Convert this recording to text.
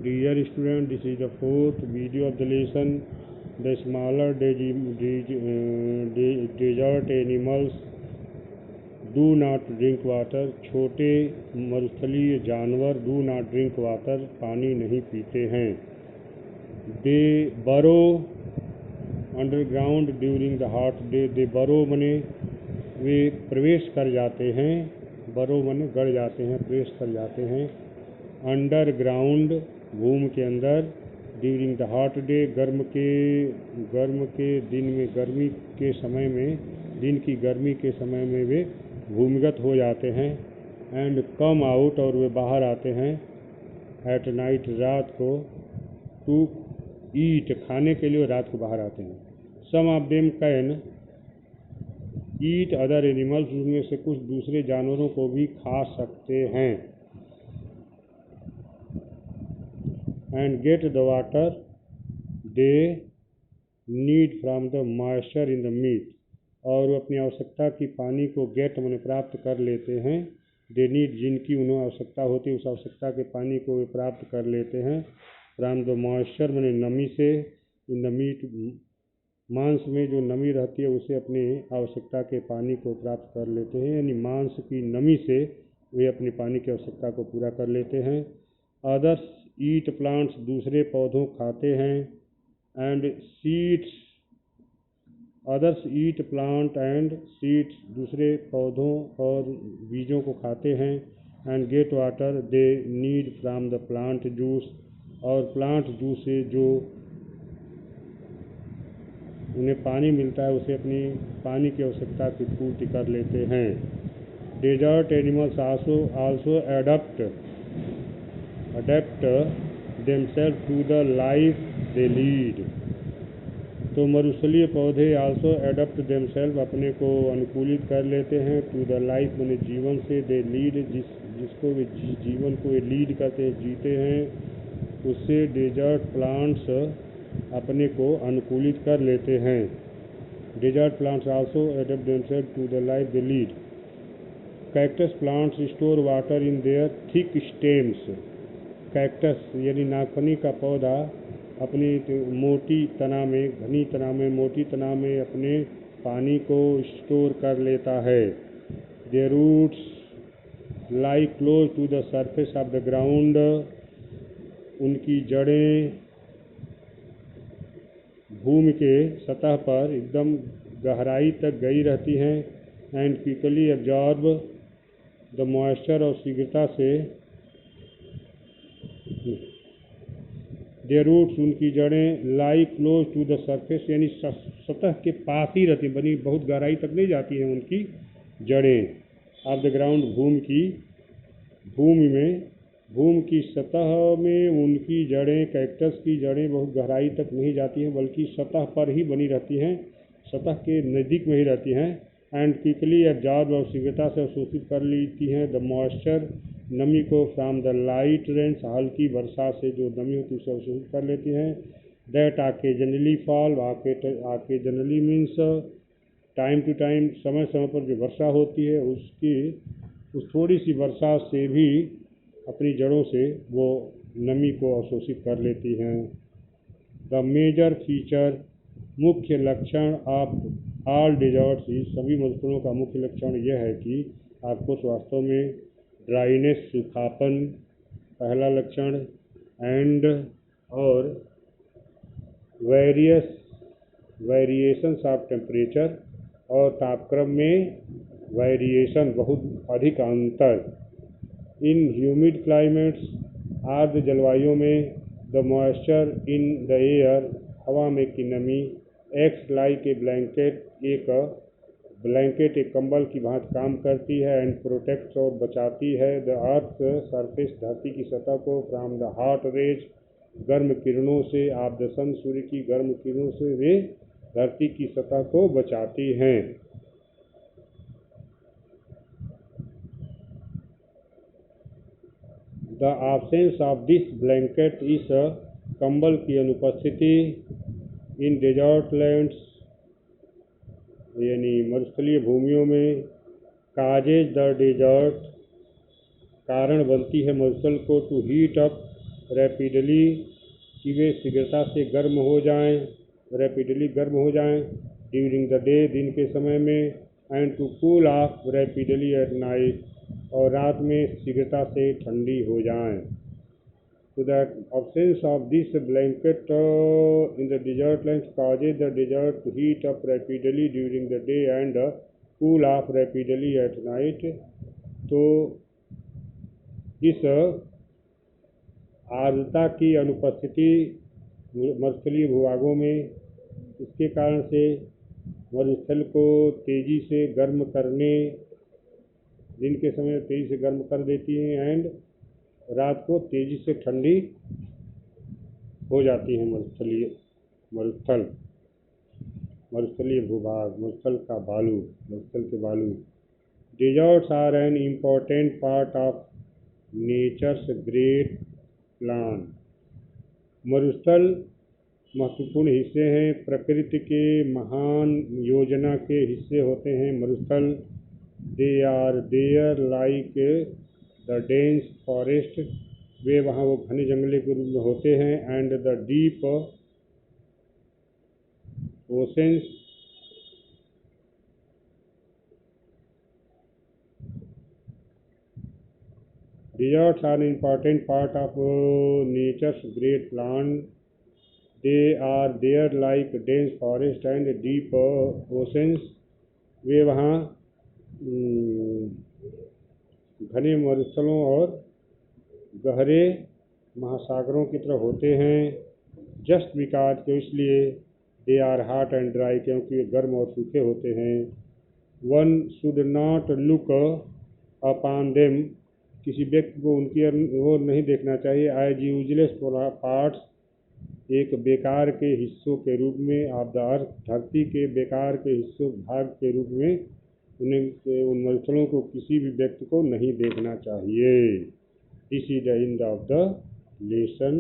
Dear student, this is the fourth video of the lesson. The smaller desert animals do not drink water. छोटे मरुस्थलीय जानवर do not drink water, पानी नहीं पीते हैं. They burrow underground during the hot day. They burrow मने वे प्रवेश कर जाते हैं. burrow मने गड़ जाते हैं, प्रवेश कर जाते हैं. अंडरग्राउंड भूमि के अंदर. ड्यूरिंग द हॉट डे गर्म के दिन में, गर्मी के समय में, दिन की गर्मी के समय में वे भूमिगत हो जाते हैं. एंड कम आउट और वे बाहर आते हैं. एट नाइट रात को. टू ईट खाने के लिए रात को बाहर आते हैं. Some of them can eat other animals, उनमें से कुछ दूसरे जानवरों को भी खा सकते हैं. and get the water they need from the moisture in the meat. और वो अपनी आवश्यकता की पानी को गेट मैंने प्राप्त कर लेते हैं. दे नीड, जिनकी उन्हें आवश्यकता होती है, उस आवश्यकता के पानी को वे प्राप्त कर लेते हैं. फ्रॉम द मॉइस्चर मैंने नमी से. इन द मीट, मांस में जो नमी रहती है उसे अपनी आवश्यकता के पानी को प्राप्त कर लेते हैं. यानी मांस की नमी से वे अपनी पानी की आवश्यकता को पूरा कर लेते हैं. अदर्स ईट प्लांट्स, दूसरे पौधों खाते हैं. And seeds, others eat plant and seeds, दूसरे पौधों और बीजों को खाते हैं. And get water they need from the plant juice, और प्लांट जूस से जो उन्हें पानी मिलता है उसे अपनी पानी की आवश्यकता की पूर्ति कर लेते हैं. Desert animals also adopt themselves to the life they lead. तो मरुस्थलीय पौधे आल्सो एडप्ट themselves, अपने को अनुकूलित कर लेते हैं. टू द लाइफ मैंने जीवन से. दे लीड, जिसको वे जीवन को लीड करते हैं, जीते हैं, उससे डेजर्ट प्लांट्स अपने को अनुकूलित कर लेते हैं. Desert plants also adapt themselves to the life they lead. Cactus plants store water in their thick stems. Cactus यानी नागफनी का पौधा अपनी मोटी तना में, घनी तना में, मोटी तना में अपने पानी को स्टोर कर लेता है. Their roots lie close to the surface of the ground. उनकी जड़ें भूमि के सतह पर एकदम गहराई तक गई रहती हैं. And quickly absorb the moisture, और शीघ्रता से देयर रूट्स, उनकी जड़ें लाई क्लोज टू द सरफेस, यानी सतह के पास ही रहती, बनी बहुत गहराई तक नहीं जाती हैं उनकी जड़ें. ऑफ द ग्राउंड, भूमि की सतह में उनकी जड़ें, कैक्टस की जड़ें बहुत गहराई तक नहीं जाती हैं, बल्कि सतह पर ही बनी रहती हैं, सतह के नज़दीक में ही रहती हैं. एंड क्विकली एब्जॉर्ब, और शीघ्रता से अवशोषित कर लेती हैं द मॉइस्चर, नमी को. फ्रॉम द लाइट रेन्स, हल्की वर्षा से जो नमी होती है उसे अवशोषित कर लेती हैं. That occasionally fall, occasionally means time to time, समय समय पर जो वर्षा होती है उस थोड़ी सी वर्षा से भी अपनी जड़ों से वो नमी को अवशोषित कर लेती हैं. द मेजर फीचर, मुख्य लक्षण ऑफ ऑल डेजर्ट्स, सभी मरुस्थलों का मुख्य लक्षण यह है कि आपको वास्तव में ड्राइनेस, सूखापन पहला लक्षण. एंड और वेरिएशंस ऑफ टेम्परेचर, और तापक्रम में वेरिएशन, बहुत अधिक अंतर. इन ह्यूमिड क्लाइमेट्स, आर्द्र जलवायु में. The moisture in the air, हवा में की नमी. एक्ट लाइक ए ब्लैंकेट, एक कंबल की भांति काम करती है. एंड प्रोटेक्ट, और बचाती है. द अर्थ सरफेस, धरती की सतह को. फ्रॉम द हॉट रेज, गर्म किरणों से. ऑफ द सन, सूर्य की गर्म किरणों से वे धरती की सतह को बचाती हैं. The absence of this blanket, इस कंबल की अनुपस्थिति. इन डेजर्ट लैंड्स, यानी मरुस्थलीय भूमियों में. काजेज द डेजर्ट, कारण बनती है मरुस्थल को. टू हीट अप रैपिडली कि वे शीघ्रता से गर्म हो जाएं, रैपिडली गर्म हो जाएं ड्यूरिंग द डे दिन के समय में, and to cool off rapidly at night और रात में शीघ्रता से ठंडी हो जाएं। So that absence of this blanket in the desert lands causes the desert to heat up rapidly during the day and cool off rapidly at night. तो इस आर्द्रता की अनुपस्थिति मरुस्थलीय भूभागों में, इसके कारण से मरुस्थल को तेज़ी से गर्म करने, दिन के समय तेज़ी से गर्म कर देती हैं एंड रात को तेज़ी से ठंडी हो जाती है मरुस्थलीय भूभाग, मरुस्थल के बालू। Deserts are an important part of nature's great plan. मरुस्थल महत्वपूर्ण हिस्से हैं, प्रकृति के महान योजना के हिस्से होते हैं मरुस्थल। They are there like the dense forest, वे वहाँ वो घने जंगले के रूप में होते हैं, and the deep oceans, deserts are an important part of nature's great plant. They are there like dense forest and deep oceans. वे वहाँ घने मरुस्थलों और गहरे महासागरों की तरह होते हैं। जस्ट बिकॉज के इसलिए they are hot and dry, क्योंकि वे गर्म और सूखे होते हैं। One should not look upon them, किसी व्यक्ति को उनकी ओर नहीं देखना चाहिए। एज यूजलेस पार्ट्स, एक बेकार के हिस्सों के रूप में, ऑफ द अर्थ, धरती के बेकार के हिस्सों भाग के रूप में उन मरुस्थलों को किसी भी व्यक्ति को नहीं देखना चाहिए। This is the end of the lesson.